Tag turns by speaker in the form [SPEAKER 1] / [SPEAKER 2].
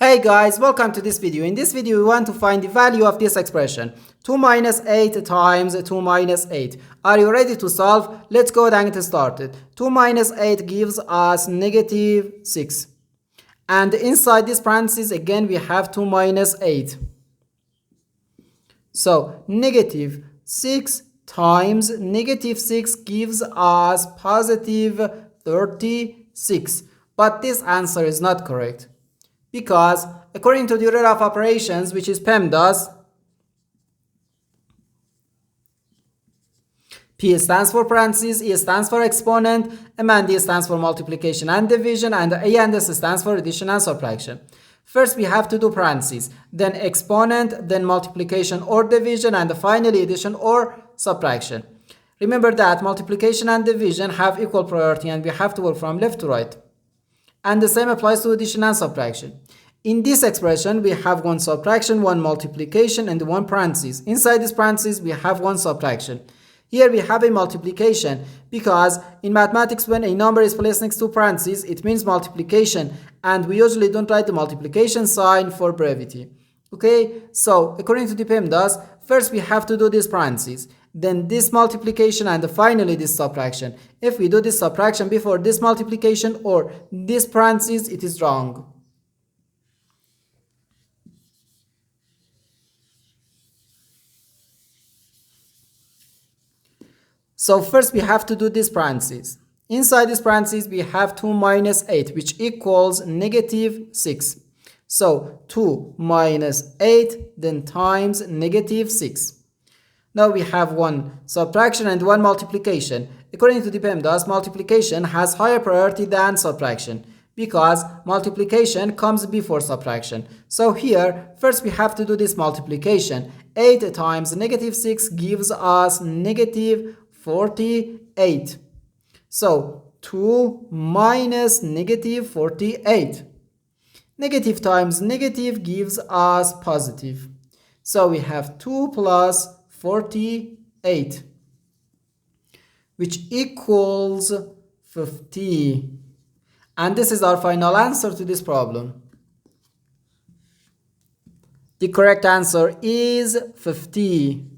[SPEAKER 1] Hey guys, welcome to this video. In this video, we want to find the value of this expression. 2 minus 8 times 2 minus 8. Are you ready to solve? Let's go ahead and get started. 2 minus 8 gives us negative 6. And inside this parenthesis, again, we have 2 minus 8. So, negative 6 times negative 6 gives us positive 36. But this answer is not correct. Because according to the order of operations, which is PEMDAS, P stands for parentheses, E stands for exponent, M and D stands for multiplication and division, and A and S stands for addition and subtraction. First we have to do parentheses, then exponent, then multiplication or division, and finally addition or subtraction. Remember that multiplication and division have equal priority and we have to work from left to right. And the same applies to addition and subtraction. In this expression, we have one subtraction, one multiplication, and one parenthesis. Inside this parenthesis, we have one subtraction. Here we have a multiplication because in mathematics, when a number is placed next to parentheses, it means multiplication. And we usually don't write the multiplication sign for brevity. Okay, so according to the PEMDAS, first we have to do this parentheses, then this multiplication, and finally this subtraction. If we do this subtraction before this multiplication or this parentheses, it is wrong. So first we have to do this parentheses. Inside this parentheses, we have 2 minus 8, which equals negative 6. So 2 minus 8 then times negative 6. Now we have one subtraction and one multiplication. According to the PEMDAS, multiplication has higher priority than subtraction because multiplication comes before subtraction. So here, first we have to do this multiplication. 8 times negative 6 gives us negative 48. So 2 minus negative 48. Negative times negative gives us positive. So we have 2 plus 48, which equals 50. And this is our final answer to this problem. The correct answer is 50.